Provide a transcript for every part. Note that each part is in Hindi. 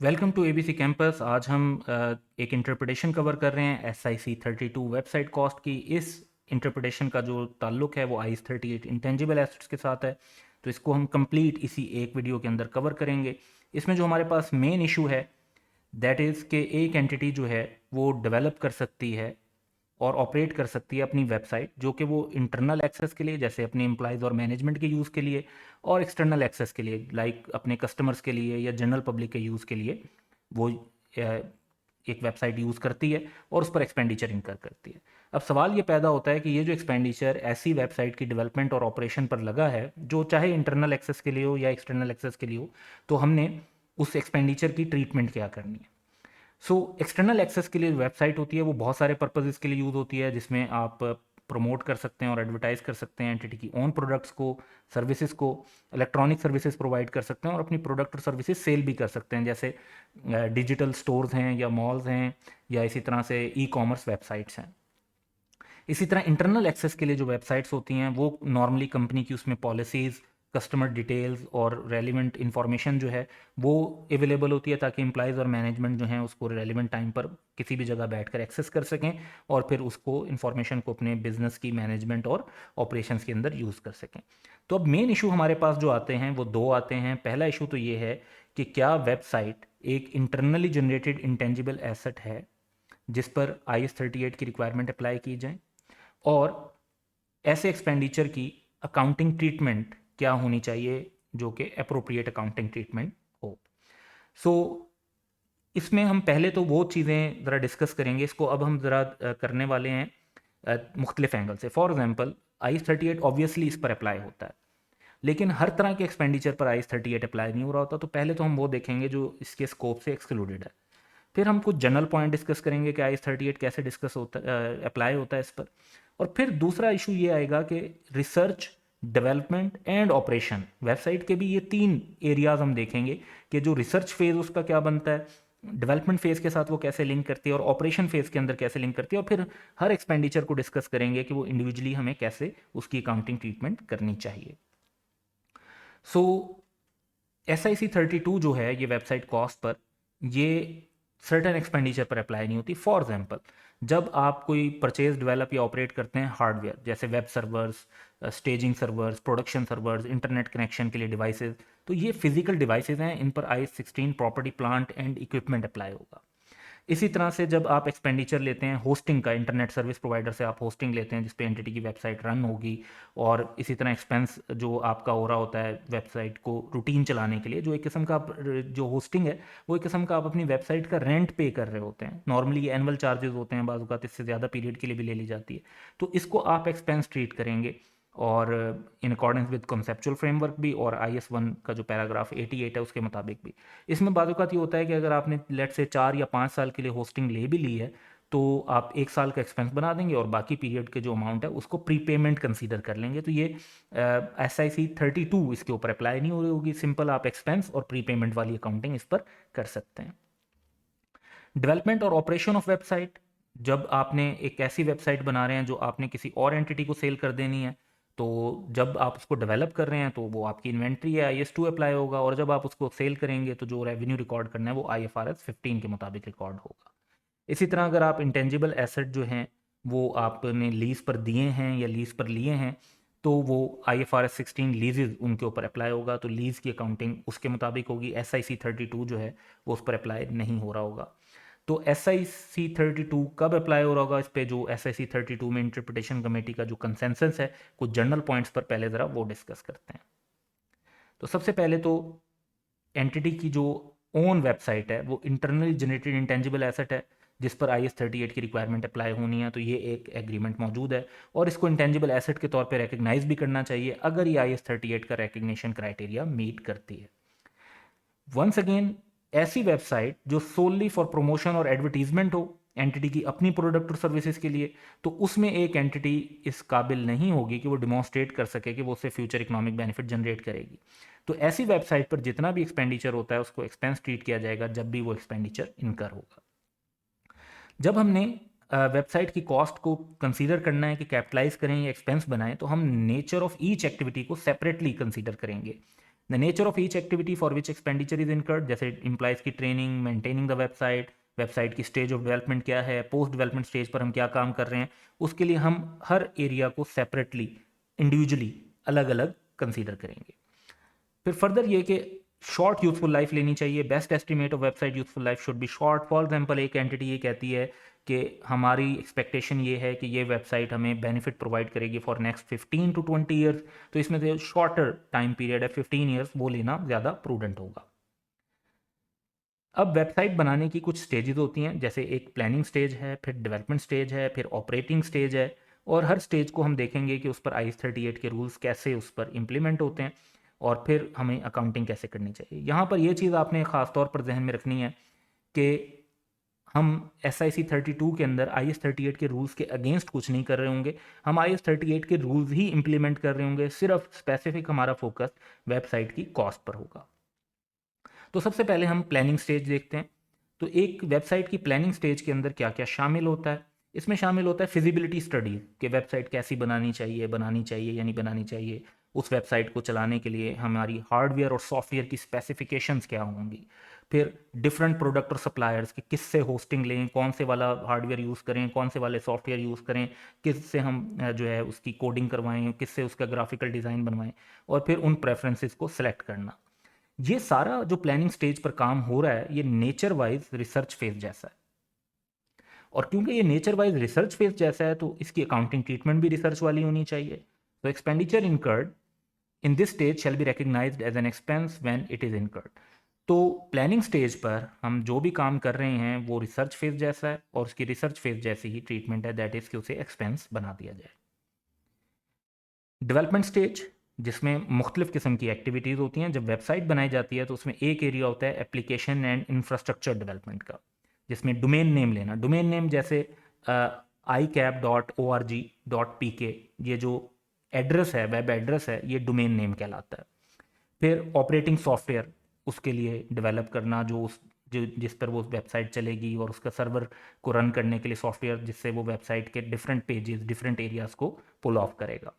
Welcome to ABC campus. आज हम एक इंटरप्रिटेशन कवर कर रहे हैं SIC32 वेबसाइट कॉस्ट की। इस इंटरप्रिटेशन का जो ताल्लुक है वो IS38 इंटेंजिबल एसेट्स के साथ है। तो इसको हम कंप्लीट इसी एक वीडियो के अंदर कवर करेंगे। इसमें जो हमारे पास मेन इशू है दैट इज़ कि एक एंटिटी जो है वो डेवलप कर सकती है और ऑपरेट कर सकती है अपनी वेबसाइट, जो कि वो इंटरनल एक्सेस के लिए जैसे अपने एम्प्लॉयज़ और मैनेजमेंट के यूज़ के लिए, और एक्सटर्नल एक्सेस के लिए लाइक अपने कस्टमर्स के लिए या जनरल पब्लिक के यूज़ के लिए वो एक वेबसाइट यूज़ करती है और उस पर एक्सपेंडिचर इनकर करती है। अब सवाल ये पैदा होता है कि ये जो एक्सपेंडिचर ऐसी वेबसाइट की डेवलपमेंट और ऑपरेशन पर लगा है जो चाहे इंटरनल एक्सेस के लिए हो या एक्सटर्नल एक्सेस के लिए हो, तो हमने उस एक्सपेंडिचर की ट्रीटमेंट क्या करनी है। एक्सटर्नल एक्सेस के लिए वेबसाइट होती है वो बहुत सारे पर्पजेज़ के लिए यूज़ होती है, जिसमें आप प्रमोट कर सकते हैं और एडवर्टाइज कर सकते हैं एंटिटी की ओन प्रोडक्ट्स को, सर्विसेज को, इलेक्ट्रॉनिक सर्विसेज प्रोवाइड कर सकते हैं और अपनी प्रोडक्ट और सर्विसेज सेल भी कर सकते हैं, जैसे डिजिटल स्टोर्स हैं या मॉल्स हैं या इसी तरह से ई कॉमर्स वेबसाइट्स हैं। इसी तरह इंटरनल एक्सेस के लिए जो वेबसाइट्स होती हैं वो नॉर्मली कंपनी की उसमें पॉलिसीज़, कस्टमर डिटेल्स और रेलिवेंट इंफॉर्मेशन जो है वो अवेलेबल होती है, ताकि एम्प्लॉयज़ और मैनेजमेंट जो हैं उसको रेलिवेंट टाइम पर किसी भी जगह बैठकर एक्सेस कर सकें और फिर उसको इंफॉर्मेशन को अपने बिजनेस की मैनेजमेंट और ऑपरेशंस के अंदर यूज़ कर सकें। तो अब मेन इशू हमारे पास जो आते हैं वो दो आते हैं। पहला इशू तो ये है कि क्या वेबसाइट एक इंटरनली जनरेटेड इंटेंजिबल एसेट है जिस पर IS38 की रिक्वायरमेंट अप्लाई की जाए, और ऐसे एक्सपेंडिचर की अकाउंटिंग ट्रीटमेंट क्या होनी चाहिए जो कि अप्रोप्रिएट अकाउंटिंग ट्रीटमेंट हो। सो इसमें हम पहले तो वो चीज़ें ज़रा डिस्कस करेंगे। इसको अब हम ज़रा करने वाले हैं मुख्तलिफ एंगल से। फॉर एग्जांपल IS38 ऑब्वियसली इस पर अप्लाई होता है, लेकिन हर तरह के एक्सपेंडिचर पर IS38 अप्लाई नहीं हो रहा होता। तो पहले तो हम वो देखेंगे जो इसके स्कोप से एक्सक्लूडेड है। फिर हम कुछ जनरल पॉइंट डिस्कस करेंगे कि IS38 कैसे डिस्कस होता अप्लाई होता है इस पर। और फिर दूसरा इशू ये आएगा कि research, development and operation website के भी ये तीन एरियाज हम देखेंगे कि जो रिसर्च फेज उसका क्या बनता है, डेवलपमेंट फेज के साथ वो कैसे लिंक करती है और ऑपरेशन फेज के अंदर कैसे लिंक करती है, और फिर हर एक्सपेंडिचर को डिस्कस करेंगे कि वो इंडिविजुअली हमें कैसे उसकी अकाउंटिंग ट्रीटमेंट करनी चाहिए। सो SIC32 जो है ये वेबसाइट कॉस्ट पर ये सर्टेन एक्सपेंडिचर पर अप्लाई नहीं होती। फॉर एग्जांपल, जब आप कोई परचेज, डेवलप या ऑपरेट करते हैं हार्डवेयर जैसे web servers, staging servers, production servers, internet connection के लिए डिवाइसेस, तो ये फिजिकल डिवाइसेस हैं, इन पर IS16 property, plant and equipment apply होगा। इसी तरह से जब आप एक्सपेंडिचर लेते हैं होस्टिंग का, इंटरनेट सर्विस प्रोवाइडर से आप होस्टिंग लेते हैं जिस पे एंटिटी की वेबसाइट रन होगी, और इसी तरह एक्सपेंस जो आपका हो रहा होता है वेबसाइट को रूटीन चलाने के लिए, जो एक किस्म का जो होस्टिंग है वो एक किस्म का आप अपनी वेबसाइट का रेंट पे कर रहे होते हैं। नॉर्मली ये एनुअल चार्जेस होते हैं, बाज़ औक़ात इससे ज़्यादा पीरियड के लिए भी ले ली जाती है। तो इसको आप एक्सपेंस ट्रीट करेंगे, और in accordance with conceptual framework भी और IS1 का जो पैराग्राफ 88 है उसके मुताबिक भी। इसमें बाज़-औक़ात ये होता है कि अगर आपने लेट्स से 4 या 5 साल के लिए होस्टिंग ले भी ली है, तो आप 1 साल का एक्सपेंस बना देंगे और बाकी पीरियड के जो अमाउंट है उसको प्रीपेमेंट कंसीडर कर लेंगे। तो ये SIC32 इसके ऊपर अप्लाई नहीं हो रही होगी। सिंपल आप एक्सपेंस और प्रीपेमेंट वाली अकाउंटिंग इस पर कर सकते हैं। डेवलपमेंट और ऑपरेशन ऑफ वेबसाइट, जब आपने एक ऐसी वेबसाइट बना रहे हैं जो आपने किसी और एंटिटी को सेल कर देनी है, तो जब आप उसको डेवलप कर रहे हैं तो वो आपकी इन्वेंट्री है, IS2 अप्लाई होगा, और जब आप उसको सेल करेंगे तो जो रेवेन्यू रिकॉर्ड करना है वो IFRS 15 के मुताबिक रिकॉर्ड होगा। इसी तरह अगर आप इंटेंजिबल एसेट जो हैं वो आपने लीज पर दिए हैं या लीज पर लिए हैं, तो वो IFRS 16 लीजेज उनके ऊपर अप्लाई होगा, तो लीज की अकाउंटिंग उसके मुताबिक होगी। SIC32 जो है वो उस पर अप्लाई नहीं हो रहा होगा। तो SIC32 कब अप्लाई हो रहा होगा इस पे, जो SIC32 में इंटरप्रिटेशन कमेटी का जो कंसेंसस है, कुछ जनरल पॉइंट्स पर पहले ज़रा वो डिस्कस करते हैं। तो सबसे पहले तो एंटिटी की जो ओन वेबसाइट है वो इंटरनली जनरेटेड इंटेंजिबल एसेट है जिस पर IS38 की रिक्वायरमेंट अप्लाई होनी है, तो ये एक एग्रीमेंट मौजूद है और इसको इंटेंजिबल एसेट के तौर पे रिकग्नाइज भी करना चाहिए अगर ये IS38 का रिकग्निशन क्राइटेरिया मीट करती है। वंस अगेन, ऐसी वेबसाइट जो सोनली फॉर प्रमोशन और एडवर्टीजमेंट हो एंटिटी की अपनी प्रोडक्ट और सर्विसेज के लिए, तो उसमें एक एंटिटी इस काबिल नहीं होगी कि वो डिमॉन्स्ट्रेट कर सके कि वो उससे फ्यूचर इकोनॉमिक बेनिफिट जनरेट करेगी। तो ऐसी वेबसाइट पर जितना भी एक्सपेंडिचर होता है उसको एक्सपेंस ट्रीट किया जाएगा जब भी वो एक्सपेंडिचर इनकर होगा। जब हमने वेबसाइट की कॉस्ट को कंसीडर करना है कि कैपिटलाइज करें या एक्सपेंस बनाएं, तो हम नेचर ऑफ ईच एक्टिविटी को सेपरेटली कंसीडर करेंगे। The nature of each activity for which expenditure is incurred, जैसे इम्प्लाइज की training, maintaining the website, website की स्टेज ऑफ डेवलपमेंट क्या है, पोस्ट डेवलपमेंट स्टेज पर हम क्या काम कर रहे हैं, उसके लिए हम हर एरिया को सेपरेटली, इंडिविजुअली, अलग अलग कंसीडर करेंगे। फिर फर्दर ये कि शॉर्ट यूजफुल लाइफ लेनी चाहिए। Best estimate of website useful life should be short. For example एक एंटिटी ये कहती है कि हमारी एक्सपेक्टेशन ये है कि ये वेबसाइट हमें बेनिफिट प्रोवाइड करेगी फॉर नेक्स्ट 15 to 20 ईयर्स, तो इसमें से शॉर्टर टाइम पीरियड है 15 ईयर्स, वो लेना ज़्यादा प्रूडेंट होगा। अब वेबसाइट बनाने की कुछ स्टेजेस होती हैं, जैसे एक प्लानिंग स्टेज है, फिर डेवलपमेंट स्टेज है, फिर ऑपरेटिंग स्टेज है, और हर स्टेज को हम देखेंगे कि उस पर IS-38 के रूल्स कैसे उस पर इम्प्लीमेंट होते हैं, और फिर हमें अकाउंटिंग कैसे करनी चाहिए। यहाँ पर यह चीज़ आपने ख़ास तौर पर जहन में रखनी है कि हम SIC-32 के अंदर IS-38 के रूल्स के अगेंस्ट कुछ नहीं कर रहे होंगे, हम IS-38 के रूल्स ही इम्प्लीमेंट कर रहे होंगे, सिर्फ स्पेसिफिक हमारा फोकस वेबसाइट की कॉस्ट पर होगा। तो सबसे पहले हम प्लानिंग स्टेज देखते हैं। तो एक वेबसाइट की प्लानिंग स्टेज के अंदर क्या क्या शामिल होता है? इसमें शामिल होता है फिजिबिलिटी स्टडी, कि वेबसाइट कैसी बनानी चाहिए या नहीं बनानी चाहिए, उस वेबसाइट को चलाने के लिए हमारी हार्डवेयर और सॉफ्टवेयर की स्पेसिफिकेशंस क्या होंगी, फिर डिफरेंट प्रोडक्ट और सप्लायर्स कि किससे होस्टिंग लें, कौन से वाला हार्डवेयर यूज़ करें, कौन से वाले सॉफ्टवेयर यूज़ करें, किससे हम जो है उसकी कोडिंग करवाएं, किससे उसका ग्राफिकल डिज़ाइन बनवाएं, और फिर उन प्रेफरेंसेस को सिलेक्ट करना। ये सारा जो प्लानिंग स्टेज पर काम हो रहा है, ये नेचर वाइज रिसर्च फेज जैसा है, और क्योंकि ये नेचर वाइज रिसर्च फेज जैसा है तो इसकी अकाउंटिंग ट्रीटमेंट भी रिसर्च वाली होनी चाहिए। तो expenditure incurred in this stage shall be recognised as an expense when it is incurred. तो प्लानिंग स्टेज पर हम जो भी काम कर रहे हैं वो रिसर्च फेज जैसा है, और उसकी रिसर्च फेज जैसी ही ट्रीटमेंट है, दैट इज कि उसे एक्सपेंस बना दिया जाए। डेवलपमेंट स्टेज, जिसमें मुख्तलिफ किस्म की एक्टिविटीज़ होती हैं। जब वेबसाइट बनाई जाती है तो उसमें एक एरिया होता है एप्लीकेशन एंड इंफ्रास्ट्रक्चर डेवलपमेंट का, जिसमें डोमेन नेम लेना, डोमेन नेम जैसे icap.org.pk, ये जो एड्रेस है, वेब एड्रेस है, ये डोमेन नेम कहलाता है। फिर ऑपरेटिंग सॉफ्टवेयर उसके लिए डेवलप करना, जो जिस पर वो वेबसाइट चलेगी, और उसका सर्वर को रन करने के लिए सॉफ्टवेयर जिससे वो वेबसाइट के डिफरेंट पेजेस, डिफरेंट एरियाज़ को पुल ऑफ करेगा।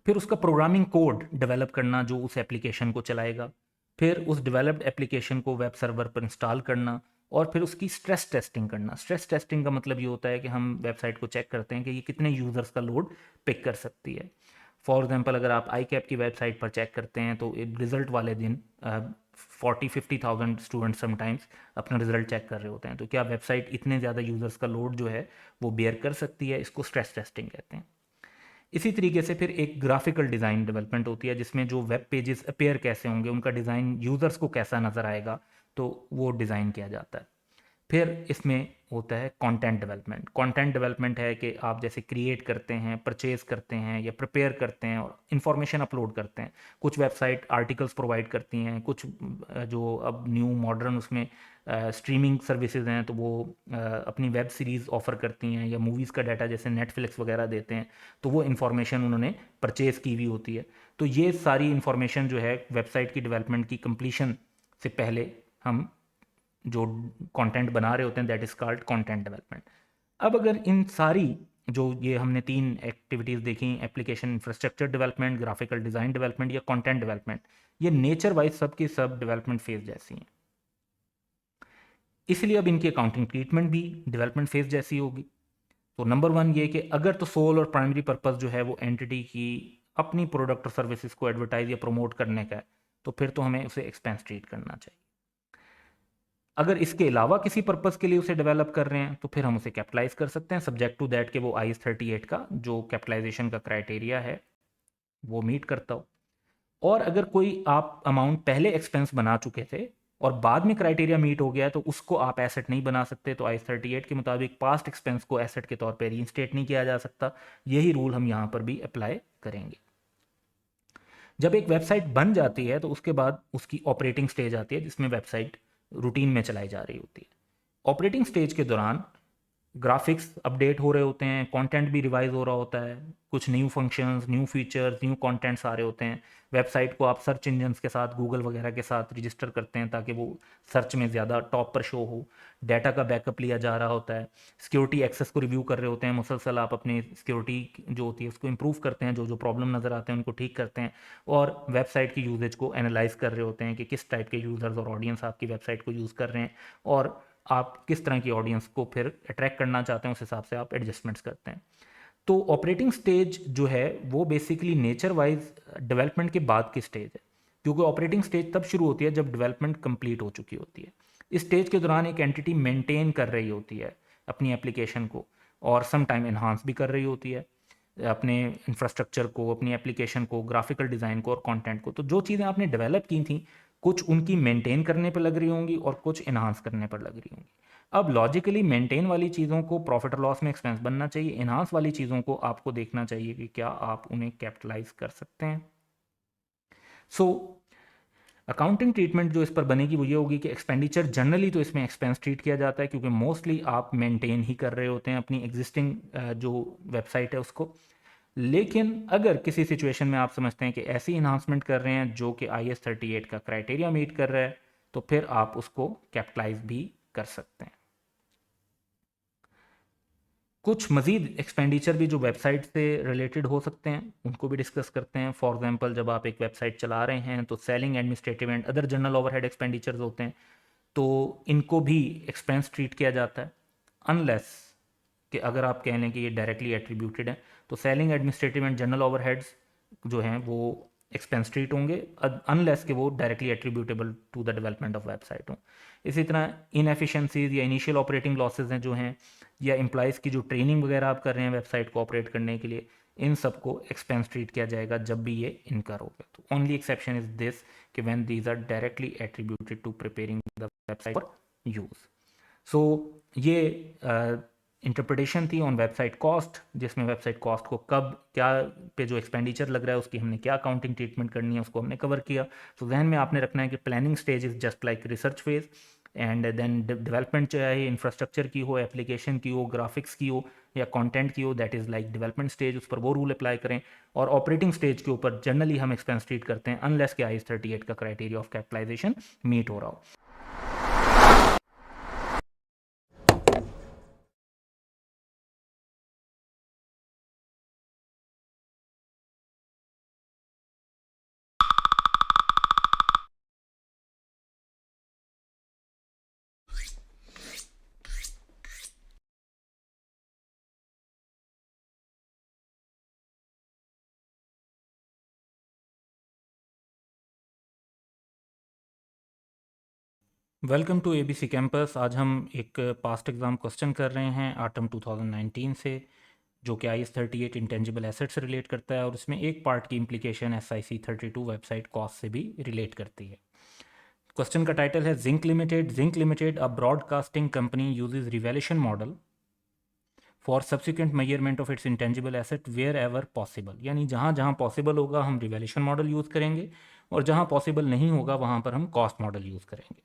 फिर उसका प्रोग्रामिंग कोड डेवलप करना जो उस एप्लीकेशन को चलाएगा, फिर उस डेवलप्ड एप्लीकेशन को वेब सर्वर पर इंस्टॉल करना, और फिर उसकी स्ट्रेस टेस्टिंग करना। स्ट्रेस टेस्टिंग का मतलब ये होता है कि हम वेबसाइट को चेक करते हैं कि ये कितने यूज़र्स का लोड पिक कर सकती है। फॉर एग्जांपल अगर आप ICAP की वेबसाइट पर चेक करते हैं तो रिजल्ट वाले दिन 40-50,000 स्टूडेंट समटाइम्स अपना रिजल्ट चेक कर रहे होते हैं, तो क्या वेबसाइट इतने ज़्यादा यूज़र्स का लोड जो है वो बेयर कर सकती है? इसको स्ट्रेस टेस्टिंग कहते हैं। इसी तरीके से फिर एक ग्राफिकल डिज़ाइन डेवलपमेंट होती है, जिसमें जो वेब पेजेस अपीयर कैसे होंगे, उनका डिज़ाइन यूज़र्स को कैसा नज़र आएगा, तो वो डिज़ाइन किया जाता है। फिर इसमें होता है कंटेंट डेवलपमेंट। कंटेंट डेवलपमेंट है कि आप जैसे क्रिएट करते हैं, परचेज करते हैं, या प्रिपेयर करते हैं और इन्फॉर्मेशन अपलोड करते हैं। कुछ वेबसाइट आर्टिकल्स प्रोवाइड करती हैं, कुछ जो अब न्यू मॉडर्न उसमें स्ट्रीमिंग सर्विसेज हैं तो वो अपनी वेब सीरीज़ ऑफ़र करती हैं, या मूवीज़ का डाटा जैसे नेटफ्लिक्स वगैरह देते हैं, तो वो इन्फॉर्मेशन उन्होंने परचेज़ की हुई होती है। तो ये सारी इन्फॉर्मेशन जो है वेबसाइट की डेवलपमेंट की कंप्लीशन से पहले हम जो कंटेंट बना रहे होते हैं, that is called content development. अब अगर इन सारी जो ये हमने 3 एक्टिविटीज़ देखी, application infrastructure development, graphical design development या कंटेंट डेवलपमेंट, ये नेचर वाइज सब की सब डेवलपमेंट फेज जैसी हैं, इसलिए अब इनकी अकाउंटिंग ट्रीटमेंट भी डेवलपमेंट फेज जैसी होगी। तो नंबर 1 ये कि अगर तो सोल और प्राइमरी पर्पस जो है वो एंटिटी की अपनी प्रोडक्ट और सर्विसेज को एडवर्टाइज या प्रमोट करने का है, तो फिर तो हमें उसे एक्सपेंस ट्रीट करना चाहिए। अगर इसके अलावा किसी पर्पस के लिए उसे डेवलप कर रहे हैं तो फिर हम उसे कैपिटलाइज कर सकते हैं, सब्जेक्ट टू दैट कि वो IS-38 का जो कैपिटलाइजेशन का क्राइटेरिया है वो मीट करता हो। और अगर कोई आप अमाउंट पहले एक्सपेंस बना चुके थे और बाद में क्राइटेरिया मीट हो गया है तो उसको आप एसेट नहीं बना सकते। तो IS-38 के मुताबिक पास्ट एक्सपेंस को एसेट के तौर पर रीइंस्टेट नहीं किया जा सकता। यही रूल हम यहाँ पर भी अप्लाई करेंगे। जब एक वेबसाइट बन जाती है तो उसके बाद उसकी ऑपरेटिंग स्टेज आती है, जिसमें वेबसाइट रूटीन में चलाई जा रही होती है। ऑपरेटिंग स्टेज के दौरान ग्राफिक्स अपडेट हो रहे होते हैं, कंटेंट भी रिवाइज हो रहा होता है, कुछ new functions, new features, new contents आ रहे होते हैं। वेबसाइट को आप सर्च इंजन्स के साथ, गूगल वगैरह के साथ रजिस्टर करते हैं ताकि वो सर्च में ज़्यादा टॉप पर शो हो। डाटा का बैकअप लिया जा रहा होता है। सिक्योरिटी एक्सेस को रिव्यू कर रहे होते हैं, मुसलसल आप अपनी सिक्योरिटी जो होती है उसको इंप्रूव करते हैं, जो जो प्रॉब्लम नज़र आते हैं उनको ठीक करते हैं। और वेबसाइट की यूजेज को एनालाइज कर रहे होते हैं कि किस टाइप के यूज़र्स और ऑडियंस आपकी वेबसाइट को यूज़ कर रहे हैं, और आप किस तरह की ऑडियंस को फिर अट्रैक्ट करना चाहते हैं, उस हिसाब से आप एडजस्टमेंट्स करते हैं। तो ऑपरेटिंग स्टेज जो है वो बेसिकली नेचर वाइज डेवलपमेंट के बाद की स्टेज है, क्योंकि ऑपरेटिंग स्टेज तब शुरू होती है जब डेवलपमेंट कंप्लीट हो चुकी होती है। इस स्टेज के दौरान एक एंटिटी मेंटेन कर रही होती है अपनी एप्लीकेशन को, और सम टाइम एनहांस भी कर रही होती है अपने इंफ्रास्ट्रक्चर को, अपनी एप्लीकेशन को, ग्राफिकल डिज़ाइन को और कंटेंट को। तो जो चीज़ें आपने डेवलप की थी, कुछ उनकी मेंटेन करने पर लग रही होंगी और कुछ इन्हांस करने पर लग रही होंगी। अब लॉजिकली मेंटेन वाली चीज़ों को प्रॉफिट और लॉस में एक्सपेंस बनना चाहिए, इन्हांस वाली चीज़ों को आपको देखना चाहिए कि क्या आप उन्हें कैपिटलाइज कर सकते हैं। सो अकाउंटिंग ट्रीटमेंट जो इस पर बनेगी वो ये होगी कि एक्सपेंडिचर जनरली तो इसमें एक्सपेंस ट्रीट किया जाता है, क्योंकि मोस्टली आप मेंटेन ही कर रहे होते हैं अपनी एग्जिस्टिंग जो वेबसाइट है उसको। लेकिन अगर किसी सिचुएशन में आप समझते हैं कि ऐसी इन्हांसमेंट कर रहे हैं जो कि IS38 का क्राइटेरिया मीट कर रहा है, तो फिर आप उसको कैपिटलाइज भी कर सकते हैं। कुछ मजीद एक्सपेंडिचर भी जो वेबसाइट से रिलेटेड हो सकते हैं उनको भी डिस्कस करते हैं। फॉर एग्जांपल, जब आप एक वेबसाइट चला रहे हैं तो selling, administrative and other general overhead expenditures होते हैं, तो इनको भी एक्सपेंस ट्रीट किया जाता है, अनलेस कि अगर आप कह लें कि ये डायरेक्टली एट्रीब्यूटेड है। तो selling, administrative and general overheads जो हैं वो एक्सपेंस ट्रीट होंगे, अनलेस कि वो directly attributable to the development of website हो। इसी तरह इनएफिशिएंसीज या इनिशियल ऑपरेटिंग लॉसेज हैं जो हैं, या एम्प्लॉयज़ की जो ट्रेनिंग वगैरह आप कर रहे हैं वेबसाइट को ऑपरेट करने के लिए, इन सबको एक्सपेंस ट्रीट किया जाएगा जब भी ये इनकर हो गया। तो ओनली एक्सेप्शन इज दिस कि when these are directly attributed to preparing the website for use. So ये इंटरप्रिटेशन थी ऑन वेबसाइट कॉस्ट, जिसमें वेबसाइट कॉस्ट को कब क्या पे जो एक्सपेंडिचर लग रहा है उसकी हमने क्या अकाउंटिंग ट्रीटमेंट करनी है उसको हमने कवर किया। तो जहन में आपने रखना है कि planning stage is just like research phase, and then development चाहे इंफ्रास्ट्रक्चर की हो, एप्लीकेशन की हो, ग्राफिक्स की हो या कंटेंट की हो, that is like development stage, उस पर वो रूल अप्लाई करें। और ऑपरेटिंग स्टेज के ऊपर जनरली हम एक्सपेंस ट्रीट करते हैं अनलेस के IS38 का क्राइटेरिया ऑफ कैपिटलाइजेशन मीट हो रहा हो। Welcome to ABC campus. आज हम एक पास्ट एग्ज़ाम क्वेश्चन कर रहे हैं ऑटम 2019 से, जो कि IS38 इंटेंजिबल एसेट से रिलेट करता है, और इसमें एक पार्ट की इम्प्लीकेशन SIC32 वेबसाइट कॉस्ट से भी रिलेट करती है। क्वेश्चन का टाइटल है zinc limited a broadcasting company uses revaluation model for subsequent measurement of its intangible asset wherever possible. यानी जहाँ जहाँ पॉसिबल होगा हम रिवैल्यूएशन मॉडल यूज़ करेंगे, और जहाँ पॉसिबल नहीं होगा वहाँ पर हम कॉस्ट मॉडल यूज़ करेंगे।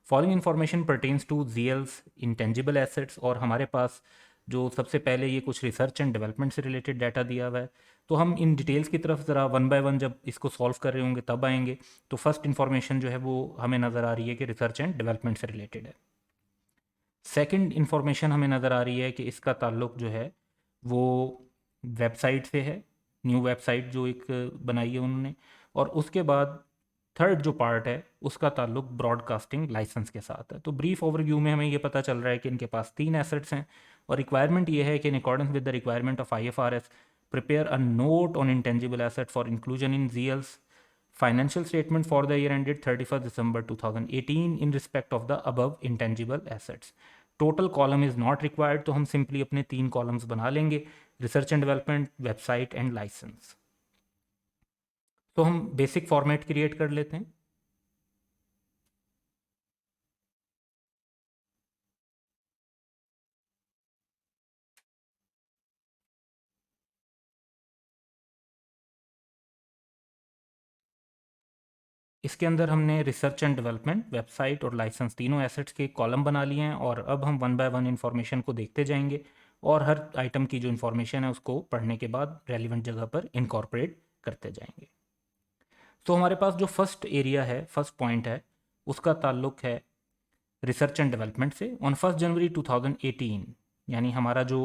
Following information pertains to ZL's intangible assets. और हमारे पास जो सबसे पहले ये कुछ रिसर्च एंड डेवलपमेंट से रिलेटेड डाटा दिया हुआ है, तो हम इन डिटेल्स की तरफ ज़रा वन बाय वन जब इसको सॉल्व कर रहे होंगे तब आएंगे। तो फर्स्ट इन्फॉर्मेशन जो है वो हमें नज़र आ रही है कि रिसर्च एंड डेवलपमेंट से रिलेटेड है। सेकंड इन्फॉर्मेशन हमें नज़र आ रही है कि इसका ताल्लुक जो है वो वेबसाइट से है, न्यू वेबसाइट जो एक बनाई है उन्होंने। और उसके बाद थर्ड जो पार्ट है उसका ताल्लुक ब्रॉडकास्टिंग लाइसेंस के साथ है। तो ब्रीफ ओवरव्यू में हमें ये पता चल रहा है कि इनके पास 3 एसेट्स हैं, और रिक्वायरमेंट ये है कि in accordance with the requirement of IFRS prepare a note on intangible asset for inclusion in ZL's financial statement for the year ended 31st December 2018 in respect of the above intangible assets. Total column is not required, तो हम सिंपली अपने 3 कॉलम्स बना लेंगे, research and development, website and licence. तो हम बेसिक फॉर्मेट क्रिएट कर लेते हैं। इसके अंदर हमने रिसर्च एंड डेवलपमेंट, वेबसाइट और लाइसेंस तीनों एसेट्स के कॉलम बना लिए हैं और अब हम वन बाय वन इन्फॉर्मेशन को देखते जाएंगे और हर आइटम की जो इन्फॉर्मेशन है उसको पढ़ने के बाद रेलिवेंट जगह पर इनकॉर्पोरेट करते जाएंगे। तो हमारे पास जो फर्स्ट एरिया है, फर्स्ट पॉइंट है, उसका ताल्लुक है रिसर्च एंड डेवलपमेंट से। ऑन 1 जनवरी 2018, यानी हमारा जो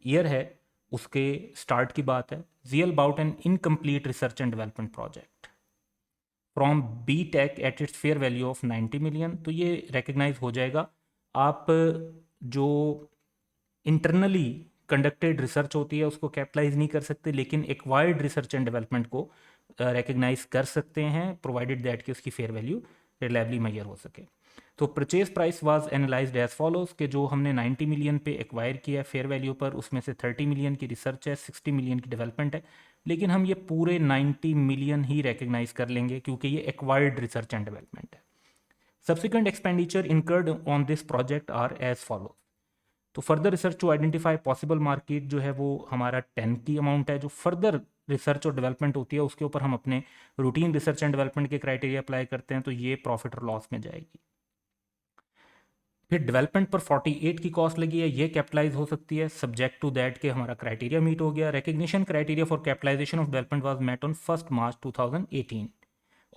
ईयर है उसके स्टार्ट की बात है। ZL bought an incomplete research and development project from B Tech at its fair value of 90 million. तो ये रिकग्नाइज हो जाएगा। आप जो इंटरनली कंडक्टेड रिसर्च होती है उसको कैपिटलाइज नहीं कर सकते, लेकिन एक्वायर्ड रिसर्च एंड डेवलपमेंट को रिकग्नाइज कर सकते हैं, प्रोवाइडेड दैट कि उसकी फेयर वैल्यू रिलायबली मेजर हो सके। तो purchase price was analysed as follows कि जो हमने 90 मिलियन पे एक्वायर किया है फेयर वैल्यू पर, उसमें से 30 मिलियन की रिसर्च है, 60 मिलियन की डेवलपमेंट है, लेकिन हम ये पूरे 90 मिलियन ही रिकग्नाइज कर लेंगे क्योंकि ये एक्वायर्ड रिसर्च एंड डेवलपमेंट है। Subsequent expenditure incurred on this project are as follow. तो further research to identify possible market जो है वो हमारा 10 की अमाउंट है। जो फर्दर रिसर्च और डेवलपमेंट होती है उसके ऊपर हम अपने रूटीन रिसर्च एंड डेवलपमेंट के क्राइटेरिया अप्लाई करते हैं, तो ये प्रॉफिट और लॉस में जाएगी। फिर डेवलपमेंट पर 48 की कॉस्ट लगी है, ये कैपिटलाइज हो सकती है सब्जेक्ट टू दैट कि हमारा क्राइटेरिया मीट हो गया। Recognition criteria for capitalisation of development was met on 1 March 2018।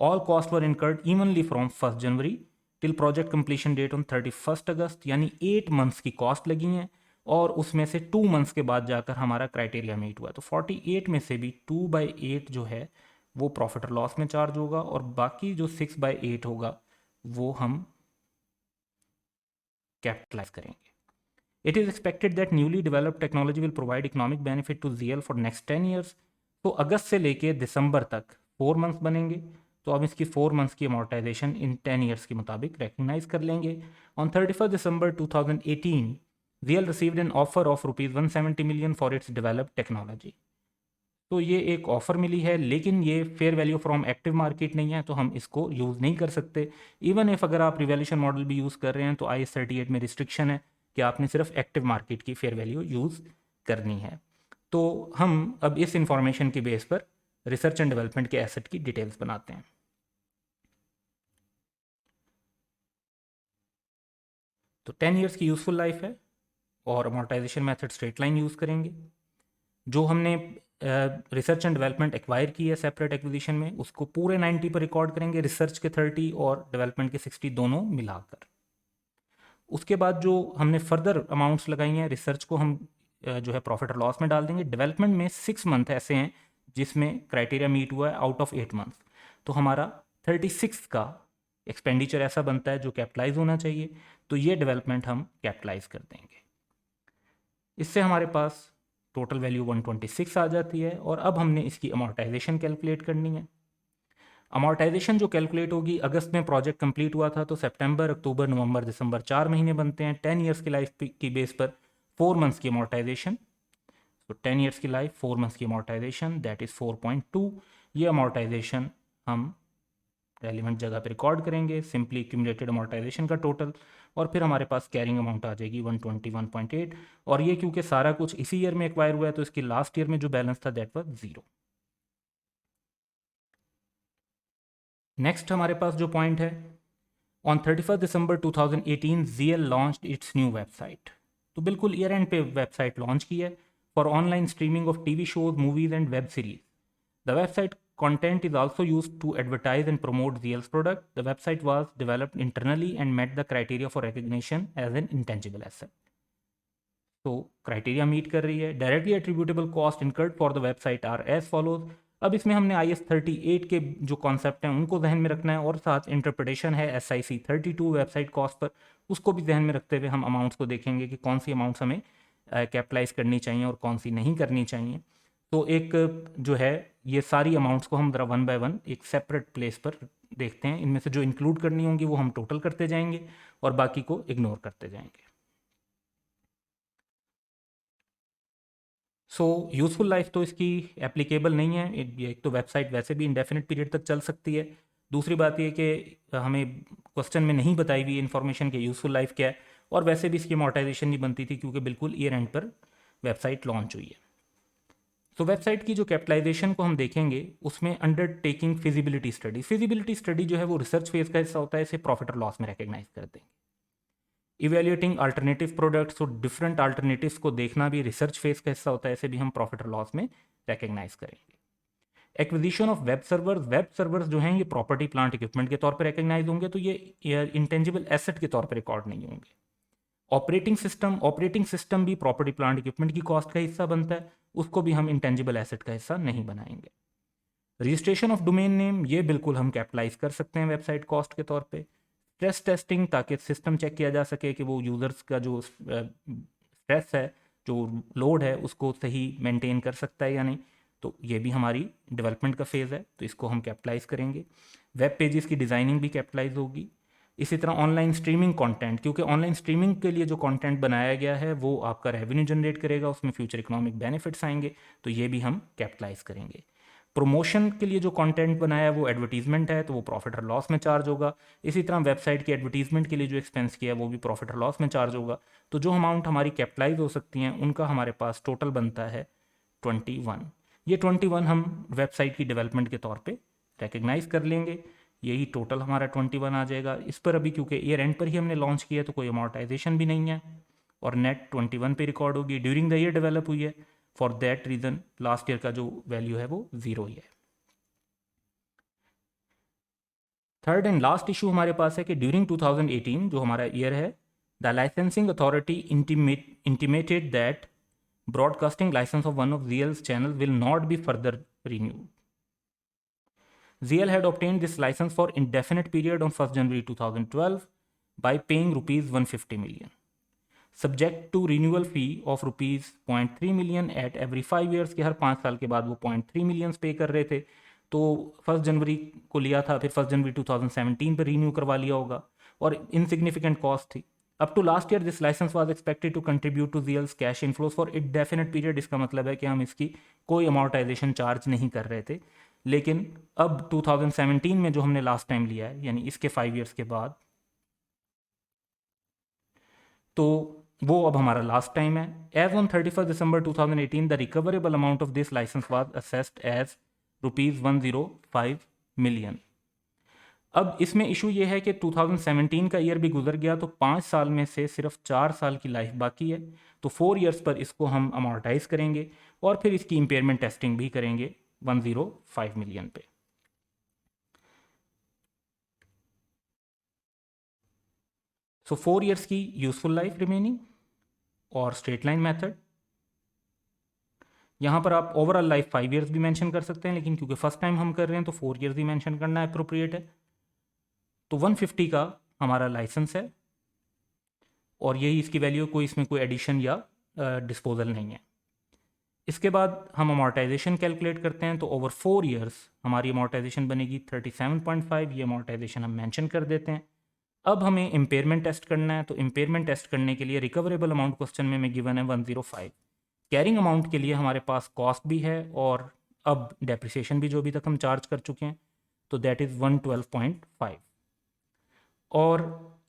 All cost were incurred evenly from 1 January till project completion date on 31 August, यानी 8 मंथ्स की कॉस्ट लगी हैं और उसमें से 2 मंथ्स के बाद जाकर हमारा क्राइटेरिया मीट हुआ। तो 48 में से भी 2/8 जो है वो प्रॉफिट और लॉस में चार्ज होगा और बाकी जो 6/8 होगा वो हम कैपिटलाइज करेंगे। It is expected that newly developed technology will provide economic benefit to ZL for next 10 years। तो अगस्त से लेके दिसंबर तक 4 मंथ्स बनेंगे, तो अब इसकी 4 मंथ्स की अमोर्टाइजेशन इन 10 ईयर्स के मुताबिक रिकग्नाइज कर लेंगे। On 31 December 2018 ZL received an offer of ₹170 million for its developed technology. तो ये एक ऑफ़र मिली है, लेकिन ये fair value from active market नहीं है, तो हम इसको यूज़ नहीं कर सकते। इवन इफ अगर आप रिवैल्यूएशन मॉडल भी यूज़ कर रहे हैं तो IAS 38 में रिस्ट्रिक्शन है कि आपने सिर्फ एक्टिव मार्केट की फेयर वैल्यू यूज़ करनी है। तो हम अब इस इंफॉर्मेशन की बेस पर रिसर्च एंड डेवलपमेंट के एसेट की डिटेल्स बनाते हैं। तो 10 ईयर्स की यूज़फुल लाइफ है और amortisation method straight line use करेंगे। जो हमने रिसर्च एंड डेवलपमेंट एक्वायर की है सेपरेट एक्विजिशन में, उसको पूरे 90 पर रिकॉर्ड करेंगे, रिसर्च के 30 और डेवलपमेंट के 60 दोनों मिलाकर। उसके बाद जो हमने फर्दर अमाउंट्स लगाई हैं, रिसर्च को हम जो है प्रॉफिट और लॉस में डाल देंगे। डेवलपमेंट में 6 मंथ ऐसे हैं जिसमें क्राइटेरिया मीट हुआ है आउट ऑफ 8 मंथ, तो हमारा 36 का एक्सपेंडिचर ऐसा बनता है जो कैपिटलाइज होना चाहिए, तो ये डेवलपमेंट हम कैपिटलाइज कर देंगे। इससे हमारे पास टोटल वैल्यू 126 आ जाती है और अब हमने इसकी अमोर्टाइजेशन कैलकुलेट करनी है। अमोर्टाइजेशन जो कैलकुलेट होगी, अगस्त में प्रोजेक्ट कंप्लीट हुआ था तो सितंबर, अक्टूबर, नवंबर, दिसंबर 4 महीने बनते हैं। 10 ईयर्स की लाइफ की बेस पर 4 मंथ्स की अमोर्टाइजेशन, तो 10 ईयर्स की लाइफ 4 मंथ्स की अमोर्टाइजेशन दैट इज़ 4.2। ये अमोर्टाइजेशन हम रेलिवेंट जगह पे रिकॉर्ड करेंगे, सिंपली क्यूमुलेटेड अमोर्टाइजेशन का टोटल, और फिर हमारे पास कैरिंग अमाउंट आ जाएगी 121.8। और ये क्योंकि सारा कुछ इसी ईयर में एक्वायर हुआ है तो इसकी लास्ट ईयर में जो बैलेंस था दैट वाज 0। नेक्स्ट हमारे पास जो पॉइंट है, on 31 December 2018 ZL launched it's new website. तो बिल्कुल ईयर एंड पे वेबसाइट लॉन्च की है for online streaming of TV shows, movies and web series. The website content is also used to advertise and promote ZL's product. The website was developed internally and met the criteria for recognition as an intangible asset. तो क्राइटेरिया मीट कर रही है। Directly attributable cost incurred for the website are as follows. अब इसमें हमने IAS 38 के जो कॉन्सेप्ट हैं उनको जहन में रखना है और साथ इंटरप्रिटेशन है SIC 32 वेबसाइट कॉस्ट पर, उसको भी जहन में रखते हुए हम अमाउंट्स को देखेंगे कि कौन सी अमाउंट्स हमें कैपिटलाइज करनी चाहिए और कौन सी नहीं करनी चाहिए। तो एक जो है ये सारी अमाउंट्स को हम ज़रा वन बाय वन एक सेपरेट प्लेस पर देखते हैं। इनमें से जो इंक्लूड करनी होंगी वो हम टोटल करते जाएंगे और बाकी को इग्नोर करते जाएंगे। सो यूज़फुल लाइफ तो इसकी एप्लीकेबल नहीं है। एक तो वेबसाइट वैसे भी इंडेफिनिट पीरियड तक चल सकती है। दूसरी बात ये कि हमें क्वेश्चन में नहीं बताई हुई इन्फॉर्मेशन की यूज़फुल लाइफ क्या है, और वैसे भी इसकी अमोर्टाइजेशन नहीं बनती थी क्योंकि बिल्कुल ईयर एंड पर वेबसाइट लॉन्च हुई है। तो वेबसाइट की जो कैपिटलाइजेशन को हम देखेंगे उसमें अंडरटेकिंग फिजिबिलिटी स्टडी जो है वो रिसर्च फेज का हिस्सा होता है, इसे प्रॉफिट और लॉस में रिकग्नाइज करते हैं। इवेल्युएटिंग अल्टरनेटिव प्रोडक्ट्स, तो डिफरेंट अल्टरनेटिव्स को देखना भी रिसर्च फेज का हिस्सा होता है, इसे भी हम प्रॉफिट और लॉस में रिकग्नाइज करेंगे। एक्विजिशन ऑफ वेब सर्वर्स जो हैं ये प्रॉपर्टी प्लांट इक्विपमेंट के तौर पर रिकग्नाइज होंगे, तो ये इंटेंजिबल एसेट के तौर पर रिकॉर्ड नहीं होंगे। ऑपरेटिंग सिस्टम भी प्रॉपर्टी प्लांट इक्विपमेंट की कॉस्ट का हिस्सा बनता है, उसको भी हम इंटेंजिबल एसेट का हिस्सा नहीं बनाएंगे। रजिस्ट्रेशन ऑफ डोमेन नेम ये बिल्कुल हम कैपिटलाइज कर सकते हैं वेबसाइट कॉस्ट के तौर पे। स्ट्रेस टेस्टिंग, ताकि सिस्टम चेक किया जा सके कि वो यूज़र्स का जो स्ट्रेस है, जो लोड है, उसको सही मेंटेन कर सकता है या नहीं, तो ये भी हमारी डेवलपमेंट का फेज़ है, तो इसको हम कैपिटलाइज करेंगे। वेब पेजेस की डिज़ाइनिंग भी कैपिटलाइज होगी। इसी तरह ऑनलाइन स्ट्रीमिंग कंटेंट, क्योंकि ऑनलाइन स्ट्रीमिंग के लिए जो कंटेंट बनाया गया है वो आपका रेवेन्यू जनरेट करेगा, उसमें फ्यूचर इकोनॉमिक बेनिफिट्स आएंगे, तो ये भी हम कैपिटलाइज करेंगे। प्रमोशन के लिए जो कंटेंट बनाया है वो एडवर्टीजमेंट है, तो वो प्रॉफिट और लॉस में चार्ज होगा। इसी तरह वेबसाइट की एडवर्टीजमेंट के लिए जो एक्सपेंस किया है वो भी प्रॉफिट और लॉस में चार्ज होगा। तो जो अमाउंट हमारी कैपिटलाइज हो सकती हैं उनका हमारे पास टोटल बनता है 21। ये 21 हम वेबसाइट की डेवलपमेंट के तौर पे रिकग्नाइज कर लेंगे, यही टोटल हमारा 21 आ जाएगा। इस पर अभी क्योंकि ईयर एंड पर ही हमने लॉन्च किया तो कोई अमोर्टाइजेशन भी नहीं है, और नेट 21 पे रिकॉर्ड होगी, ड्यूरिंग द ईयर डेवलप हुई है। For that reason last year का जो वैल्यू है वो 0 ही है। थर्ड एंड लास्ट इशू हमारे पास है कि ड्यूरिंग 2018 जो हमारा ईयर है, the licensing authority intimated that broadcasting license of one of ZL's channels will not be further renewed. ZL had obtained this license for indefinite period on 1st January 2012 by paying rupees 150 million, subject to renewal fee of rupees 0.3 million at every 5 years के हर 5 साल के बाद वो 0.3 million पे कर रहे थे। तो 1 जनवरी को लिया था, फिर 1 जनवरी 2017 पर रीन्यू करवा लिया होगा, और इनसिग्निफिकेंट कॉस्ट थी। Up to last year this licence was expected to contribute to ZL's cash inflows for indefinite period. इसका मतलब है कि हम इसकी कोई अमोर्टाइजेशन चार्ज नहीं कर रहे थे, लेकिन अब 2017 में जो हमने लास्ट टाइम लिया है, यानी इसके 5 ईयर्स के बाद, तो वो अब हमारा लास्ट टाइम है। As on 31 December 2018 the recoverable amount of this licence was assessed as ₹105 million. अब इसमें इशू ये है कि 2017 का ईयर भी गुजर गया, तो 5 साल में से सिर्फ 4 साल की लाइफ बाकी है, तो 4 ईयर्स पर इसको हम अमोर्टाइज करेंगे और फिर इसकी इम्पेयरमेंट टेस्टिंग भी करेंगे 105 मिलियन पे। सो 4 ईयर्स की यूजफुल लाइफ रिमेनिंग और स्ट्रेट लाइन मेथड। यहाँ पर आप ओवरऑल लाइफ 5 ईयर्स भी मेंशन कर सकते हैं, लेकिन क्योंकि फर्स्ट टाइम हम कर रहे हैं तो 4 ईयर्स ही मेंशन करना अप्रोप्रिएट है। तो 150 का हमारा लाइसेंस है और यही इसकी वैल्यू, कोई इसमें कोई एडिशन या डिस्पोजल नहीं है। इसके बाद हम अमोर्टाइजेशन कैलकुलेट करते हैं, तो ओवर 4 ईयर्स हमारी अमोर्टाइजेशन बनेगी 37.5। ये अमोर्टाइजेशन हम मेंशन कर देते हैं। अब हमें इम्पेयरमेंट टेस्ट करना है, तो इम्पेयरमेंट टेस्ट करने के लिए रिकवरेबल अमाउंट क्वेश्चन में गिवन है 105। कैरिंग अमाउंट के लिए हमारे पास कॉस्ट भी है और अब डेप्रिसिएशन भी जो अभी तक हम चार्ज कर चुके हैं, तो दैट इज़ 112.5। और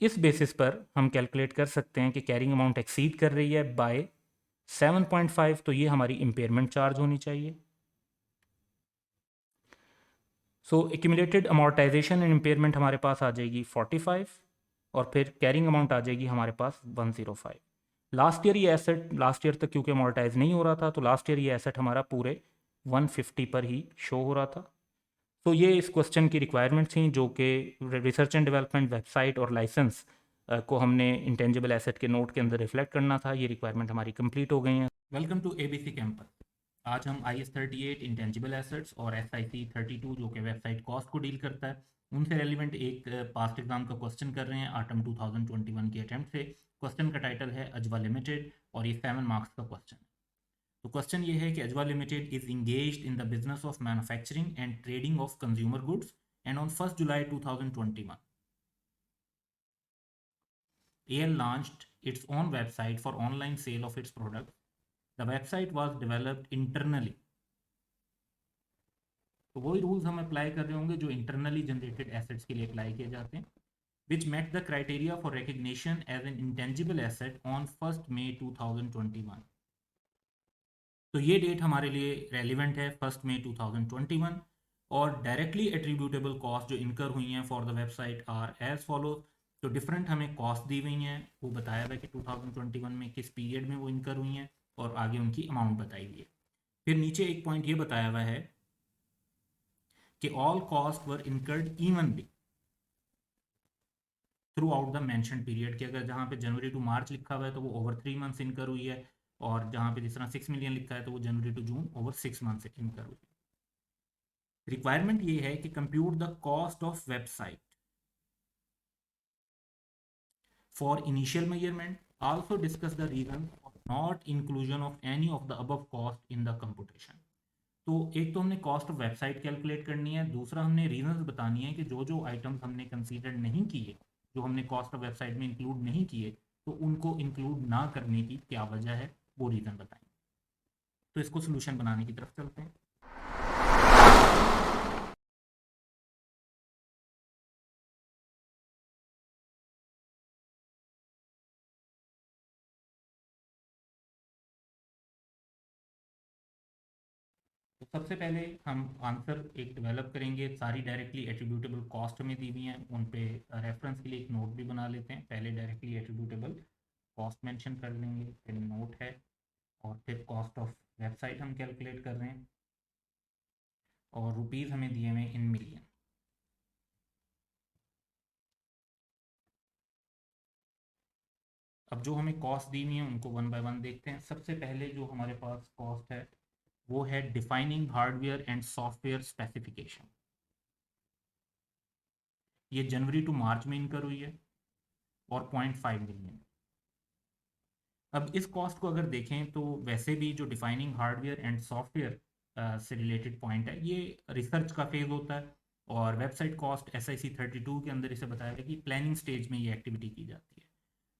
इस बेसिस पर हम कैलकुलेट कर सकते हैं कि कैरिंग अमाउंट एक्सीड कर रही है बाय 7.5, तो ये हमारी इम्पेयरमेंट चार्ज होनी चाहिए। सो एक्यूमुलेटेड अमोर्टाइजेशन एंड इम्पेयरमेंट हमारे पास आ जाएगी 45, और फिर कैरिंग अमाउंट आ जाएगी हमारे पास 105। लास्ट ईयर ये एसेट, लास्ट ईयर तक क्योंकि अमोर्टाइज नहीं हो रहा था, तो लास्ट ईयर ये एसेट हमारा पूरे 150 पर ही शो हो रहा था। तो ये इस क्वेश्चन की रिक्वायरमेंट थी, जो कि रिसर्च एंड डेवलपमेंट वेबसाइट और लाइसेंस को हमने इंटेंजिबल एसेट के नोट के अंदर रिफ्लेक्ट करना था। ये रिक्वायरमेंट हमारी कंप्लीट हो गई हैं। Welcome to ABC campus. आज हम IS38 इंटेंजिबल एसेट्स और SIC32 जो कि वेबसाइट कॉस्ट को डील करता है, उनसे रेलिवेंट एक पास्ट एग्जाम का क्वेश्चन कर रहे हैं ऑटम 2021 के अटैम्प्ट से। क्वेश्चन का टाइटल है अजवा लिमिटेड और ये 7 मार्क्स का क्वेश्चन है। तो क्वेश्चन ये है कि Ajwa Limited is engaged in the business of manufacturing and trading of consumer goods and on 1 July 2021 AL launched its own website for online sale of its products. The website was developed internally. तो वही रूल्स हम अप्लाई कर रहे होंगे जो इंटरनली जनरेटेड एसेट्स के लिए अप्लाई किए जाते हैं। which met the criteria for recognition as an intangible asset on 1st May 2021. तो ये डेट हमारे लिए रेलिवेंट है 1 मई 2021। और डायरेक्टली एट्रीब्यूटेबल कॉस्ट जो इनकर हुई हैं for the website are as follow. तो डिफरेंट हमें कॉस्ट दी हुई हैं, वो बताया हुआ है कि 2021 में किस पीरियड में वो इनकर हुई हैं और आगे उनकी अमाउंट बताई हुई है। फिर नीचे एक पॉइंट ये बताया हुआ है कि all cost were incurred evenly through out the mention period, कि अगर जहाँ पे जनवरी टू मार्च लिखा हुआ है तो वो ओवर 3 मंथ्स इनकर हुई है, और जहाँ पे जिस तरह 6 मिलियन लिखा है तो वो January to June over 6 months incur हुई है। रिक्वायरमेंट ये है कि compute the cost of website for initial measurement, also discuss the reason of not inclusion of any of the above cost in the computation. तो एक तो हमने कॉस्ट ऑफ वेबसाइट कैलकुलेट करनी है, दूसरा हमने रीजंस बतानी है कि जो जो आइटम्स हमने कंसीडर नहीं किए, जो हमने कॉस्ट ऑफ वेबसाइट में इंक्लूड नहीं किए, तो उनको इंक्लूड ना करने की क्या वजह है, वो रीज़न बताएंगे। तो इसको सोल्यूशन बनाने की तरफ चलते हैं। तो सबसे पहले हम आंसर एक डेवलप करेंगे, सारी डायरेक्टली एट्रीब्यूटेबल कॉस्ट हमें दी हुई हैं, उन पे रेफरेंस के लिए एक नोट भी बना लेते हैं। पहले डायरेक्टली एट्रीब्यूटेबल कॉस्ट मेंशन कर लेंगे, फिर नोट है, और फिर कॉस्ट ऑफ वेबसाइट हम कैलकुलेट कर रहे हैं, और रुपीज़ हमें दिए हुए इन मिलियन। अब जो हमें कॉस्ट दी हुई है उनको वन बाय वन देखते हैं। सबसे पहले जो हमारे पास कॉस्ट है वो है defining hardware and software specification. ये जनवरी टू मार्च में इनकर हुई है और 0.5 मिलियन। अब इस कॉस्ट को अगर देखें तो वैसे भी जो डिफाइनिंग हार्डवेयर एंड सॉफ्टवेयर से रिलेटेड पॉइंट है, ये रिसर्च का फेज होता है, और वेबसाइट कॉस्ट SIC 32 के अंदर इसे बताया गया कि प्लानिंग स्टेज में ये एक्टिविटी की जाती है।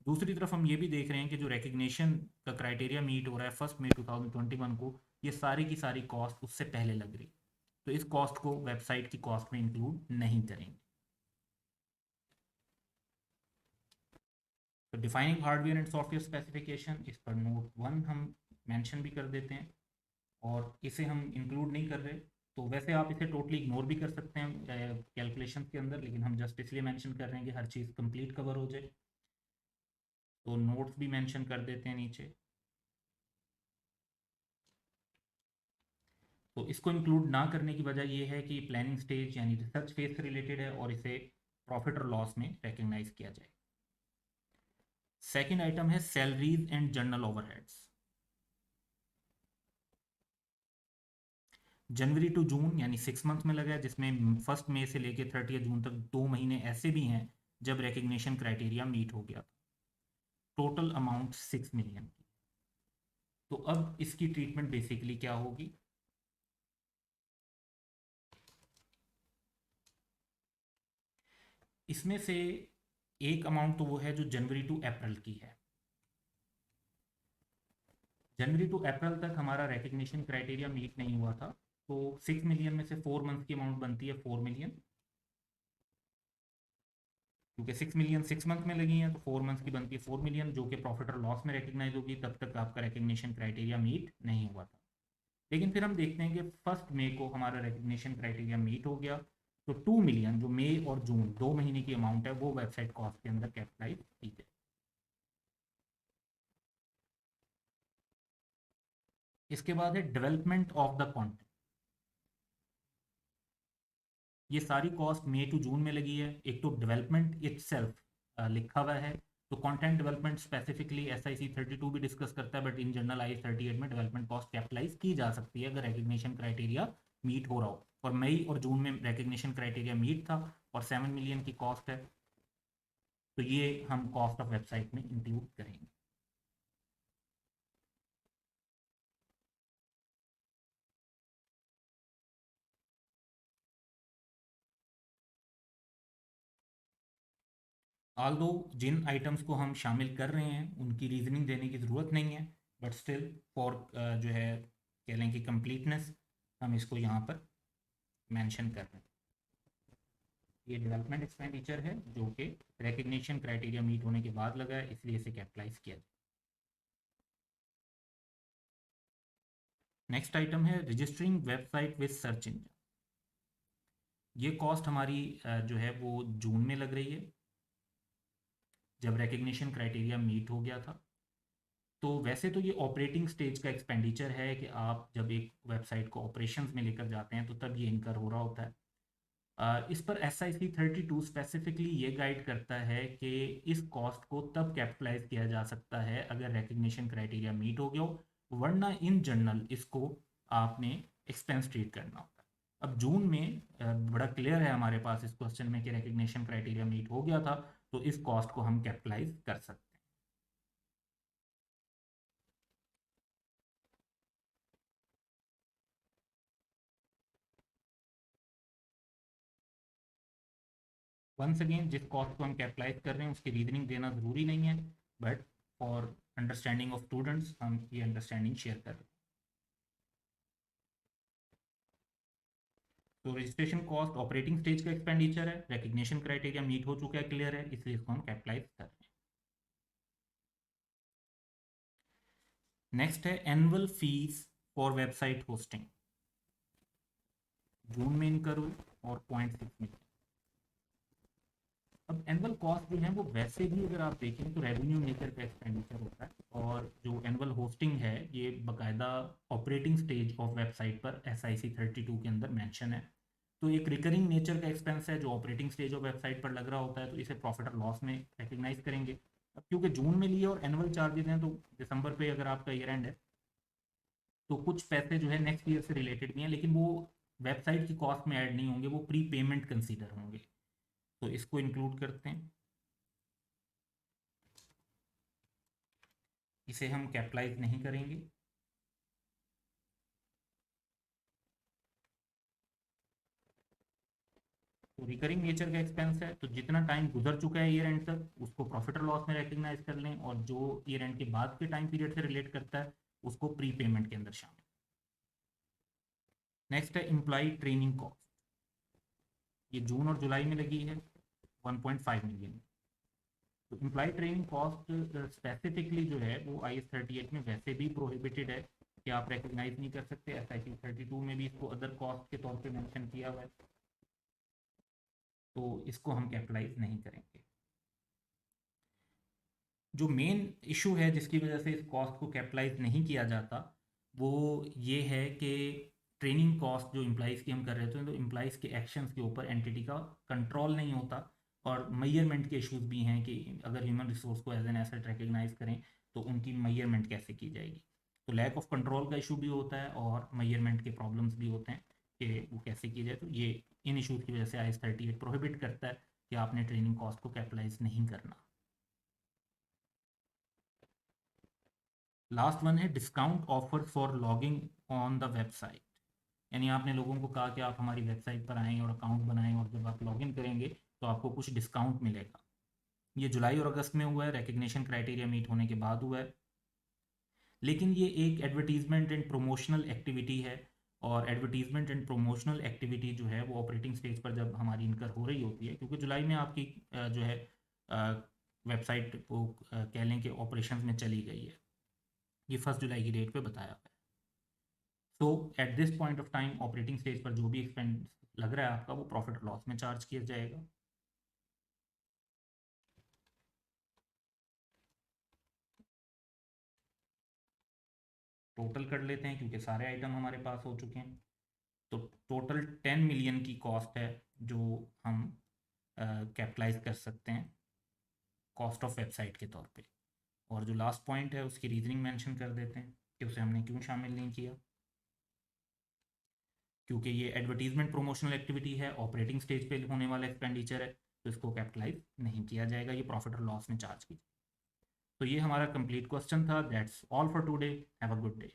दूसरी तरफ हम ये भी देख रहे हैं कि जो रिकग्निशन का क्राइटेरिया मीट हो रहा है 1 मई 2021 को, ये सारी की सारी कॉस्ट उससे पहले लग रही, तो इस कॉस्ट को वेबसाइट की कॉस्ट में इंक्लूड नहीं करेंगे। तो defining hardware and software specification, इस पर नोट 1 हम मेंशन भी कर देते हैं, और इसे हम इंक्लूड नहीं कर रहे। तो वैसे आप इसे टोटली इग्नोर भी कर सकते हैं कैलकुलेशन के अंदर, लेकिन हम जस्ट इसलिए मेंशन कर रहे हैं कि हर चीज़ कंप्लीट कवर हो जाए। तो नोट्स भी मेंशन कर देते हैं नीचे। तो इसको इंक्लूड ना करने की वजह यह है कि प्लानिंग स्टेज यानी रिसर्च फेज से रिलेटेड है, और इसे प्रॉफिट और लॉस में रिकग्नाइज किया जाए। सेकंड आइटम है salaries and general overheads. January to June यानी 6 मंथ में लगा है, जिसमें 1 मई से लेकर 30 जून तक 2 महीने ऐसे भी हैं जब रिकग्निशन क्राइटेरिया मीट हो गया। टोटल अमाउंट 6 मिलियन की। तो अब इसकी ट्रीटमेंट बेसिकली क्या होगी, इसमें से एक अमाउंट तो वो है जो जनवरी टू अप्रैल की है। जनवरी टू अप्रैल तक हमारा रिकग्निशन क्राइटेरिया मीट नहीं हुआ था, तो 6 मिलियन में से 4 मंथ की अमाउंट बनती है 4 मिलियन, क्योंकि 6 मिलियन 6 मंथ में लगी हैं तो 4 मंथ की बनती है 4 मिलियन, जो कि प्रॉफिट और लॉस में रिकग्नाइज होगी। तब तक आपका रिकग्निशन क्राइटेरिया मीट नहीं हुआ था। लेकिन फिर हम देखते हैं कि 1 मई को हमारा रिकग्निशन क्राइटेरिया मीट हो गया, तो 2 मिलियन जो मई और जून 2 महीने की अमाउंट है वो वेबसाइट कॉस्ट के अंदर कैपिटलाइज की जाए। इसके बाद है डेवलपमेंट ऑफ द कंटेंट। ये सारी कॉस्ट मई टू जून में लगी है। एक तो डेवलपमेंट इटसेल्फ लिखा हुआ है, तो कंटेंट डेवलपमेंट स्पेसिफिकली SIC 32 भी डिस्कस करता है, बट इन जनरल IS 38 में डेवलपमेंट कॉस्ट कैपिटलाइज की जा सकती है अगर रिकग्निशन क्राइटेरिया मीट हो रहा हो। और मई और जून में रिकग्निशन क्राइटेरिया मीट था और 7 मिलियन की कॉस्ट है, तो ये हम कॉस्ट ऑफ वेबसाइट में इंक्लूड करेंगे। ऑल दो जिन आइटम्स को हम शामिल कर रहे हैं उनकी रीजनिंग देने की ज़रूरत नहीं है, बट स्टिल फॉर जो है कह लें कि कंप्लीटनेस हम इसको यहाँ पर मेंशन कर रहे हैं। ये डेवलपमेंट एक्सपेंडिचर है जो कि रिकग्निशन क्राइटेरिया मीट होने के बाद लगा है, इसलिए इसे कैपिटलाइज किया जाए। नेक्स्ट आइटम है registering website with search engine. ये कॉस्ट हमारी जो है वो जून में लग रही है, जब रिकग्निशन क्राइटेरिया मीट हो गया था। तो वैसे तो ये ऑपरेटिंग स्टेज का एक्सपेंडिचर है कि आप जब एक वेबसाइट को ऑपरेशंस में लेकर जाते हैं तो तब ये इनकर हो रहा होता है। इस पर SIC 32 स्पेसिफिकली ये गाइड करता है कि इस कॉस्ट को तब कैपिटलाइज किया जा सकता है अगर रिकग्निशन क्राइटेरिया मीट हो गया हो, वरना इन जनरल इसको आपने एक्सपेंस ट्रीट करना होता है। अब जून में बड़ा क्लियर है हमारे पास इस क्वेश्चन में कि रिकग्निशन क्राइटेरिया मीट हो गया था, तो इस कॉस्ट को हम कैपिटलाइज कर सकते हैं। वंस अगेन जिस कॉस्ट को हम कैपिटलाइज कर रहे हैं उसकी रीजनिंग देना ज़रूरी नहीं है, but for understanding of students हम ये अंडरस्टैंडिंग शेयर कर रहे हैं। तो रजिस्ट्रेशन कॉस्ट ऑपरेटिंग स्टेज का एक्सपेंडिचर है, रिकग्निशन क्राइटेरिया मीट हो चुका है, क्लियर है, इसलिए इसको हम कैपिटलाइज कर रहे हैं। नेक्स्ट है annual fees for website hosting. June में इनकर हुई और 0.6 मिलियन। अब एनुअल कॉस्ट जो है वो वैसे भी अगर आप देखें तो रेवेन्यू मेकर का एक्सपेंडिचर होता है, और जो एनुअल होस्टिंग है ये बाकायदा ऑपरेटिंग स्टेज ऑफ वेबसाइट पर SIC 32 के अंदर मेंशन है। तो एक रिकरिंग नेचर का एक्सपेंस है जो ऑपरेटिंग स्टेज ऑफ वेबसाइट पर लग रहा होता है, तो इसे प्रॉफिट और लॉस में रिकग्नाइज करेंगे। अब क्योंकि जून में लिए और एनुअल चार्जेज हैं, तो दिसंबर पे अगर आपका ईयर एंड है तो कुछ पैसे जो है नेक्स्ट ईयर से रिलेटेड भी हैं, लेकिन वो वेबसाइट की कॉस्ट में ऐड नहीं होंगे, वो प्री पेमेंट कंसीडर होंगे, तो इसको इंक्लूड करते हैं। इसे हम कैपिटलाइज नहीं करेंगे। तो रिकरिंग नेचर का एक्सपेंस है, तो जितना टाइम गुजर चुका है ईयर एंड तक उसको प्रॉफिट और लॉस में रिकग्नाइज कर लें, और जो ईयर एंड के बाद के टाइम पीरियड से रिलेट करता है उसको प्री पेमेंट के अंदर शामिल। नेक्स्ट है एम्प्लॉय ट्रेनिंग कॉस्ट। ये जून और जुलाई में लगी है 1.5 मिलियन। तो एम्प्लॉय ट्रेनिंग कॉस्ट स्पेसिफिकली जो है वो IS 38 में वैसे भी प्रोहिबिटेड है कि आप रिकग्नाइज नहीं कर सकते। SIC 32 में भी इसको अदर कॉस्ट के तौर पे मेंशन किया हुआ है, तो इसको हम कैपिटलाइज नहीं करेंगे। जो मेन इशू है जिसकी वजह से इस कॉस्ट को कैपिटलाइज नहीं किया जाता वो ये है कि ट्रेनिंग कॉस्ट जो इम्प्लाइज़ की हम कर रहे थे, तो इम्प्लाइज़ के एक्शंस के ऊपर एंटिटी का कंट्रोल नहीं होता, और मेजरमेंट के इश्यूज भी हैं कि अगर ह्यूमन रिसोर्स को एज एन एसेट रिकग्नाइज करें तो उनकी मेजरमेंट कैसे की जाएगी। तो लैक ऑफ कंट्रोल का इशू भी होता है और मेजरमेंट के प्रॉब्लम्स भी होते हैं कि वो कैसे की जाए। तो ये इन इशूज़ की वजह से IS 38 प्रोहिबिट करता है कि आपने ट्रेनिंग कॉस्ट को कैपिटलाइज नहीं करना। लास्ट वन है discount offer for logging on the website. यानी आपने लोगों को कहा कि आप हमारी वेबसाइट पर आएँ और अकाउंट बनाएं, और जब आप लॉगिन करेंगे तो आपको कुछ डिस्काउंट मिलेगा। ये जुलाई और अगस्त में हुआ है, रिकग्निशन क्राइटेरिया मीट होने के बाद हुआ है, लेकिन ये एक एडवर्टीजमेंट एंड प्रोमोशनल एक्टिविटी है, और एडवर्टीजमेंट एंड प्रोमोशनल एक्टिविटी जो है वो ऑपरेटिंग स्टेज पर जब हमारी इनकर हो रही होती है, क्योंकि जुलाई में आपकी जो है वेबसाइट वो कह लें कि ऑपरेशन में चली गई है, ये 1 जुलाई की डेट पे बताया हुआ है। तो at this point of time operating stage पर जो भी एक्सपेंस लग रहा है आपका वो प्रॉफिट लॉस में चार्ज किया जाएगा। टोटल कर लेते हैं क्योंकि सारे आइटम हमारे पास हो चुके हैं। तो टोटल 10 मिलियन की कॉस्ट है जो हम कैपिटलाइज कर सकते हैं कॉस्ट ऑफ वेबसाइट के तौर पे। और जो लास्ट पॉइंट है उसकी रीजनिंग मेंशन कर देते हैं कि उसे हमने क्यों शामिल नहीं किया, क्योंकि ये एडवर्टीजमेंट प्रोमोशनल एक्टिविटी है, ऑपरेटिंग स्टेज पे होने वाला एक्सपेंडिचर है, तो इसको कैपिटलाइज नहीं किया जाएगा, ये प्रॉफिट और लॉस में चार्ज की। तो ये हमारा कंप्लीट क्वेश्चन था। That's all for today. Have a good day.